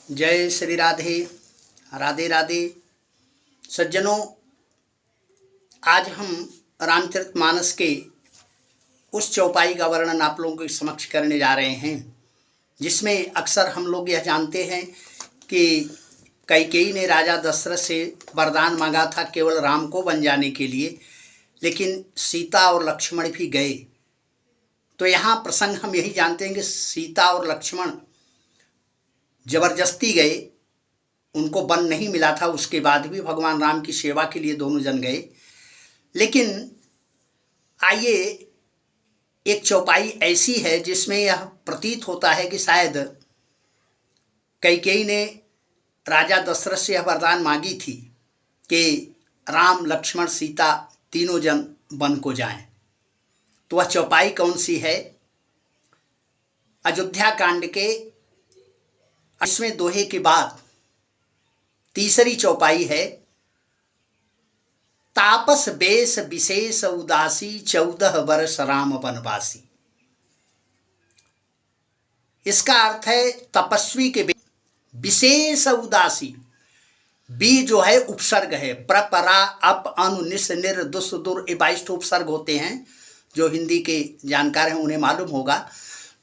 जय श्री राधे। राधे राधे। सज्जनों, आज हम रामचरितमानस के उस चौपाई का वर्णन आप लोगों के समक्ष करने जा रहे हैं जिसमें अक्सर हम लोग यह जानते हैं कि कैकेयी ने राजा दशरथ से वरदान मांगा था केवल राम को बन जाने के लिए, लेकिन सीता और लक्ष्मण भी गए। तो यहाँ प्रसंग हम यही जानते हैं कि सीता और लक्ष्मण जबरदस्ती गए, उनको वन नहीं मिला था, उसके बाद भी भगवान राम की सेवा के लिए दोनों जन गए। लेकिन आइए, एक चौपाई ऐसी है जिसमें यह प्रतीत होता है कि शायद कैकेयी ने राजा दशरथ से यह वरदान मांगी थी कि राम लक्ष्मण सीता तीनों जन वन को जाएं। तो वह चौपाई कौन सी है? अयोध्या कांड के 8वें दोहे के बाद तीसरी चौपाई है। तापस बेश विशेष उदासी 14 वर्ष राम वनवासी। इसका अर्थ है तपस्वी के विशेष उदासी। बी जो है उपसर्ग है, प्रपरा अप अनु निस निर दुस दुर, ये 22 उपसर्ग होते हैं। जो हिंदी के जानकार हैं उन्हें मालूम होगा।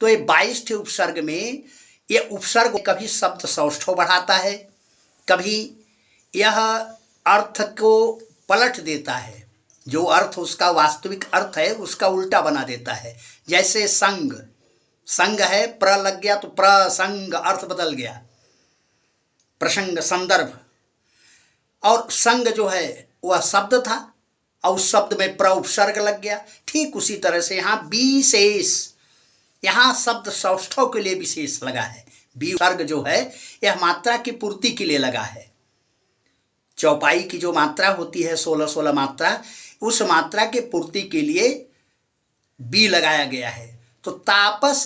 तो ये 22 उपसर्ग में ये उपसर्ग कभी शब्द सौष्ठव बढ़ाता है, कभी यह अर्थ को पलट देता है, जो अर्थ उसका वास्तविक अर्थ है उसका उल्टा बना देता है। जैसे संग, संग है, प्र लग गया तो प्रसंग अर्थ बदल गया, प्रसंग संदर्भ। और संग जो है वह शब्द था और उस शब्द में प्र उपसर्ग लग गया। ठीक उसी तरह से यहाँ विशेष, यहाँ शब्द सौष्ठव के लिए विशेष लगा है। विसर्ग जो है यह मात्रा की पूर्ति के लिए लगा है। चौपाई की जो मात्रा होती है 16-16 मात्रा, उस मात्रा के पूर्ति के लिए बी लगाया गया है। तो तापस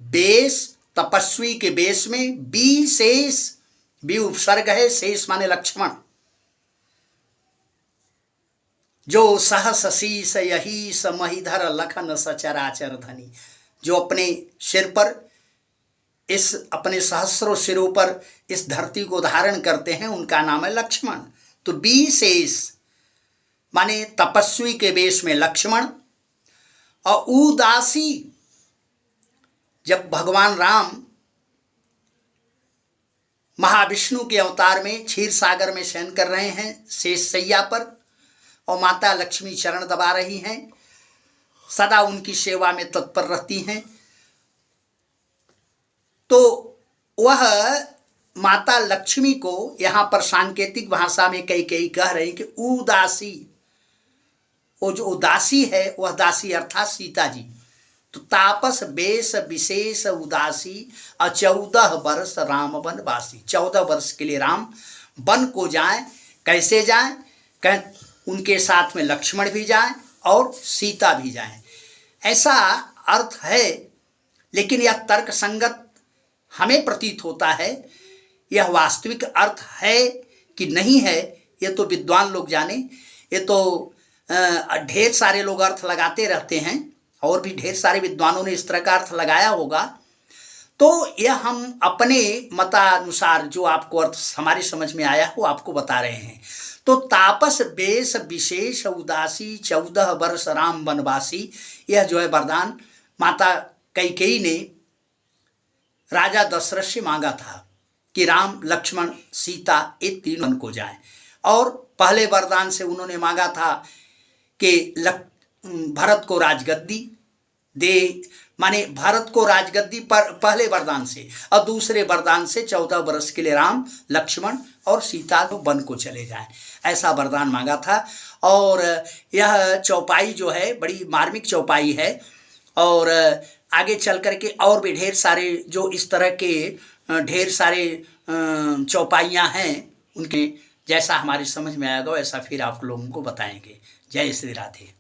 बेश, तपस्वी के बेश में बी शेष, बी उपसर्ग है, शेष माने लक्ष्मण। जो सहस शीस यही समहिधर लखन सचराचर धनी, जो अपने सिर पर, इस अपने सहस्रों सिरों पर इस धरती को धारण करते हैं, उनका नाम है लक्ष्मण। तो विशेष माने तपस्वी के वेश में लक्ष्मण। और उदासी, जब भगवान राम महाविष्णु के अवतार में क्षीर सागर में शयन कर रहे हैं शेषशैया पर, और माता लक्ष्मी चरण दबा रही हैं, सदा उनकी सेवा में तत्पर रहती हैं, तो वह माता लक्ष्मी को यहाँ पर सांकेतिक भाषा में कैकेयी कह रही कि उदासी, वो जो उदासी है वह दासी अर्थात सीता जी। तो तापस बेश विशेष उदासी 14 वर्ष राम वनवासी। 14 वर्ष के लिए राम वन को जाएं। कैसे जाएं? कह उनके साथ में लक्ष्मण भी जाएं और सीता भी जाएं, ऐसा अर्थ है। लेकिन यह तर्क संगत हमें प्रतीत होता है। यह वास्तविक अर्थ है कि नहीं है, ये तो विद्वान लोग जाने। ये तो ढेर सारे लोग अर्थ लगाते रहते हैं और भी ढेर सारे विद्वानों ने इस तरह का अर्थ लगाया होगा। तो यह हम अपने मतानुसार जो आपको अर्थ हमारी समझ में आया वो आपको बता रहे हैं। तो तापस बेश विशेष उदासी 14 वर्ष राम वनवासी, यह जो है वरदान माता कैकेयी ने राजा दशरथ से मांगा था कि राम लक्ष्मण सीता ये तीनों वन को जाएं। और पहले वरदान से उन्होंने मांगा था कि भरत को राजगद्दी दे, माने भरत को राजगद्दी पर पहले वरदान से, और दूसरे वरदान से 14 वर्ष के लिए राम लक्ष्मण और सीता को वन को चले जाएं, ऐसा वरदान मांगा था। और यह चौपाई जो है बड़ी मार्मिक चौपाई है। और आगे चल कर के और भी ढेर सारे जो इस तरह के ढेर सारे चौपाइयाँ हैं, उनके जैसा हमारी समझ में आएगा वैसा फिर आप लोगों को बताएंगे। जय श्री राधे।